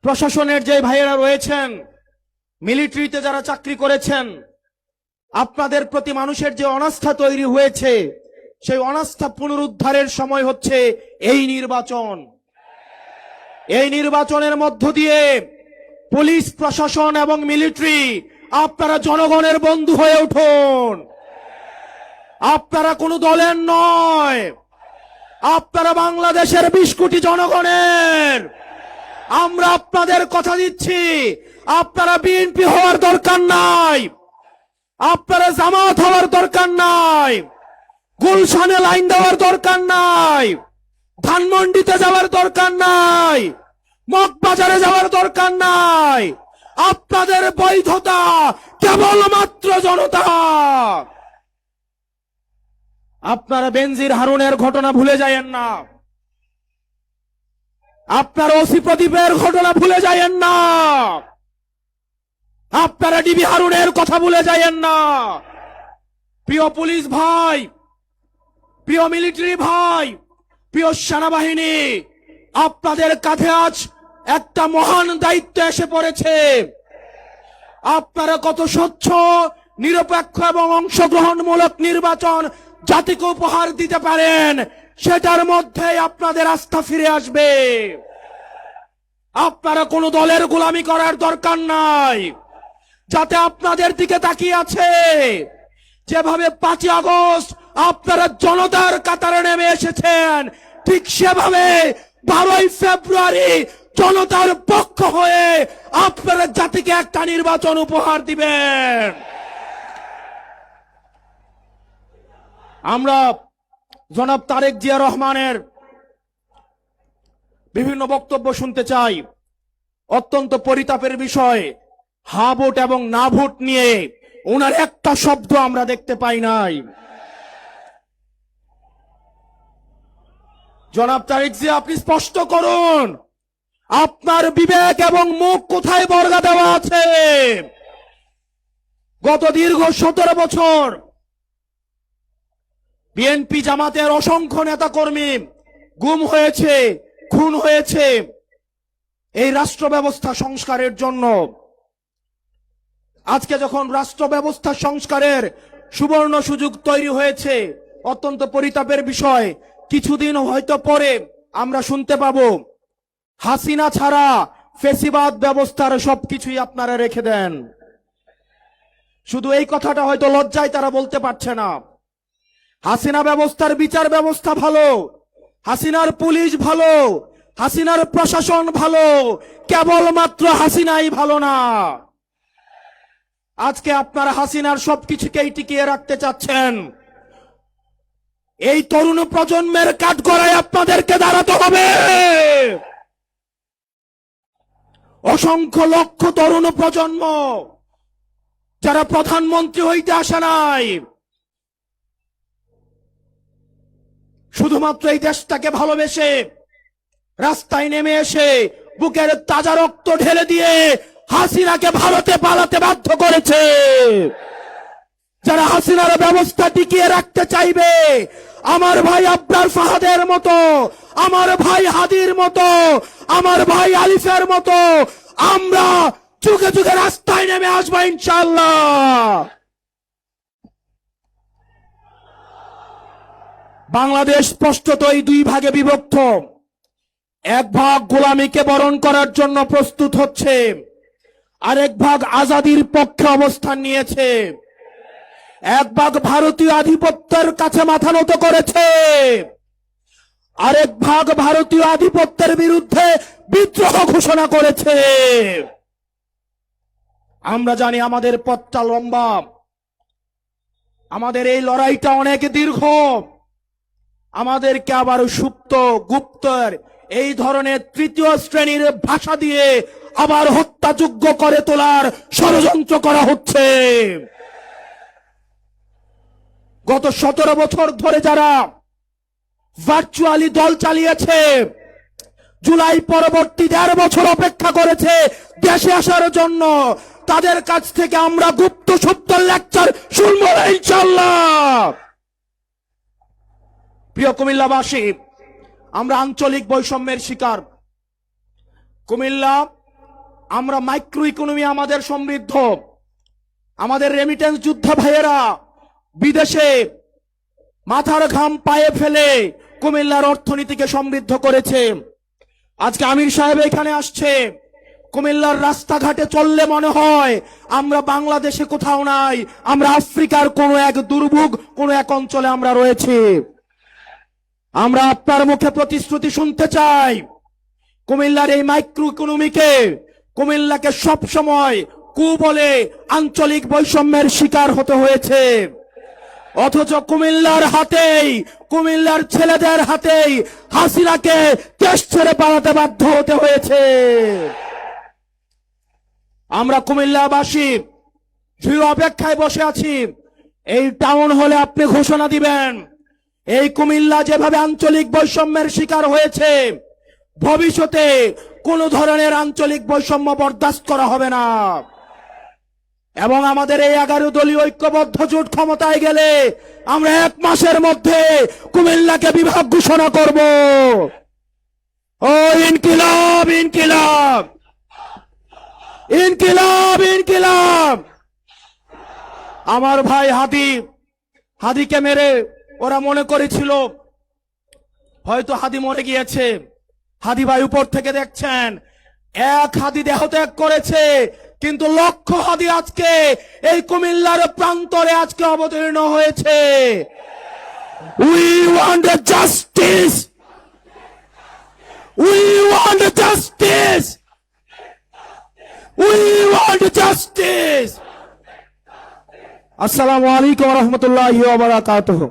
প্রশাসনের যে ভাইয়েরা রয়েছেন, মিলিটারিতে যারা চাকরি করেছেন, আপনাদের প্রতি মানুষের যে অনাস্থা তৈরি হয়েছে, সেই অনাস্থা পুনরুদ্ধারের সময় হচ্ছে এই নির্বাচন। এই নির্বাচনের মধ্য দিয়ে পুলিশ প্রশাসন এবং মিলিটারি আপনারা জনগণের বন্ধু হয়ে উঠুন। আপনারা কোনো দলের নয়, আপনারা বাংলাদেশের 20 কোটি জনগণের। আমরা আপনাদের কথা দিচ্ছি, আপনারা বিএনপি হওয়ার দরকার নাই, আপনারা জামাত হওয়ার দরকার নাই, গুলশানে লাইন দেওয়ার দরকার নাই, ধানমন্ডিতে যাওয়ার দরকার নাই, মগবাজারে যাওয়ার দরকার নাই। আপনাদের বৈধতা কেবলমাত্র জনতা। আপনারা বেনজির হারুনের ঘটনা ভুলে যায়েন না, আপনারা ওসি প্রদীপের ঘটনা ভুলে যায়েন না, আপনারা ডিবি হারুনের কথা ভুলে যায়েন না। প্রিয় পুলিশ ভাই, প্রিয় মিলিটারি ভাই, প্রিয় সেনাবাহিনী, আপনাদের কাঁধে আজ একটা মহান দায়িত্ব এসে পড়েছে। আপনারা কত স্বচ্ছ, নিরপেক্ষ এবং অংশগ্রহণমূলক নির্বাচন জাতিকে উপহার দিতে পারেন, সেটার মধ্যে আপনাদের আস্থা ফিরে আসবে। আপনারা কোনো দলের গোলামি করার দরকার নাই। যাতে আপনাদের দিকে তাকিয়ে আছে, যেভাবে 5 আগস্ট আপনারা জনতার কাতারে নেমে এসেছেন, ঠিক সেভাবে 12 ফেব্রুয়ারি জনতার পক্ষ হয়ে আপনারা জাতিকে একটা নির্বাচন উপহার দিবেন। আমরা জনাব তারেক জিয়া রহমানের বিভিন্ন বক্তব্য শুনতে চাই। অত্যন্ত পরিতাপের বিষয়, হা ভোট এবং না ভোট নিয়ে ওনার একটা শব্দ আমরা দেখতে পাই নাই। জনাব তারেক জিয়া, আপনি স্পষ্ট করুন আপনার বিবেক এবং মুখ কোথায় বর্গা দেওয়া আছে। গত দীর্ঘ 17 বছর বিএনপি জামাতের অসংখ্য নেতাকর্মী গুম হয়েছে, খুন হয়েছে এই রাষ্ট্র ব্যবস্থা সংস্কারের জন্য। আজকে যখন রাষ্ট্র ব্যবস্থা সংস্কারের সুবর্ণ সুযোগ তৈরি হয়েছে, অত্যন্ত পরিতাপের বিষয়, কিছুদিন হয়তো পরে আমরা শুনতে পাবো হাসিনা ছাড়া ফেসিবাদ ব্যবস্থার সবকিছুই আপনারা রেখে দেন। শুধু এই কথাটা হয়তো লজ্জায় তারা বলতে পারছে না। হাসিনা ব্যবস্থার বিচার ব্যবস্থা ভালো, হাসিনার পুলিশ ভালো, হাসিনার প্রশাসন ভালো, কেবলমাত্র হাসিনাই ভালো না। আজকে আপনারা হাসিনার সবকিছুকেই টিকিয়ে রাখতে চাচ্ছেন। এই তরুণ প্রজন্মের কাঠগড়ায় আপনাদেরকে দাঁড়াতে হবে। অসংখ্য লক্ষ তরুণ প্রজন্ম যারা প্রধানমন্ত্রী হইতে আসে নাই, শুধুমাত্র এই দেশটাকে ভালোবেসে রাস্তায় নেমে এসে বুকের তাজা রক্ত ঢেলে দিয়ে হাসিনাকে ভারতে পালাতে বাধ্য করেছে। যারা হাসিনার ব্যবস্থা টিকিয়ে রাখতে চাইবে, আমার ভাই আব্রার ফাহাদের মতো, আমার ভাই হাদির মতো, আমার ভাই আলিফের মতো আমরা যুগে যুগে রাস্তায় নেমে আসবো ইনশাআল্লাহ। বাংলাদেশ স্পষ্টতই 2 ভাগে বিভক্ত। এক ভাগ গোলামীকে বরণ করার জন্য প্রস্তুত হচ্ছে, আরেক ভাগ আজাদির পক্ষে অবস্থান নিয়েছে। এক ভাগ ভারতীয় আধিপত্যের কাছে মাথা নত করেছে, আরেক ভাগ ভারতীয় আধিপত্যের বিরুদ্ধে বিদ্রোহ ঘোষণা করেছে। আমরা জানি আমাদের পথটা লম্বা, আমাদের এই লড়াইটা অনেক দীর্ঘ। আমাদেরকে আবার সুপ্ত, গুপ্তর এই ধরনের 3য় শ্রেণীর ভাষা দিয়ে আবার হত্যাযোগ্য করে তোলার ষড়যন্ত্র করা হচ্ছে। গত 17 বছর ধরে যারা ভার্চুয়ালি দল চালিয়েছে, জুলাই পরবর্তী 1.5 বছর অপেক্ষা করেছে দেশে আসার জন্য, তাদের কাছ থেকে আমরা গুপ্ত সুপ্ত লেকচার শুনবো ইনশাআল্লাহ। প্রিয় কুমিল্লাবাসী, আমরা আঞ্চলিক বৈষম্যের শিকার। কুমিল্লা আমরা মাইক্রো ইকোনমি আমাদের সমৃদ্ধ। আমাদের রেমিটেন্স যোদ্ধা ভাইয়েরা বিদেশে মাথার ঘাম পায়ে ফেলে কুমিল্লার অর্থনীতিকে সমৃদ্ধ করেছে। আজকে আমির সাহেব এখানে আসছে, কুমিল্লার রাস্তাঘাটে চললে মনে হয় আমরা বাংলাদেশে কোথাও নাই, আমরা আফ্রিকার কোন এক দুর্ভোগ কোন এক অঞ্চলে আমরা রয়েছি। আমরা আপনার মুখে প্রতিশ্রুতি শুনতে চাই, কুমিল্লার এই মাইক্রো ইকোনমিকে, কুমিল্লাকে সব সময় বলে আঞ্চলিক বৈষম্যের শিকার হতে হয়েছে, অথচ কুমিল্লার হাতেই, কুমিল্লার ছেলেদের হাতেই হাসিনাকে দেশ ছেড়ে পালাতে বাধ্য হতে হয়েছে। আমরা কুমিল্লাবাসী দৃঢ় অপেক্ষায় বসে আছি, এই টাউন হলে আপনি ঘোষণা দিবেন এই কুমিল্লা যেভাবে আঞ্চলিক বৈষম্যের শিকার হয়েছে, ভবিষ্যতে কোন ধরনের আঞ্চলিক বৈষম্য বরদাস্ত করা হবে না। এবং আমাদের এই 11 দলীয় ঐক্যবদ্ধ জোট ক্ষমতায় গেলে আমরা 1 মাসের মধ্যে কুমিল্লাকে বিভাগ ঘোষণা করব। ও ইনকিলাব ইনকিলাব ইনকিলাব ইনকিলাব। আমার ভাই হাদিকে মেরে ওরা মনে করেছিল হয়তো হাদি মরে গিয়েছে। হাদি ভাই উপর থেকে দেখছেন 1 হাদি দেহত্যাগ করেছে, কিন্তু লক্ষ হাদি আজকে এই কুমিল্লার প্রান্তরে আজকে অবতীর্ণ হয়েছে। We want justice, we want justice, we want justice. আসসালামু আলাইকুম ওয়া রাহমাতুল্লাহি ওয়া বারাকাতুহু।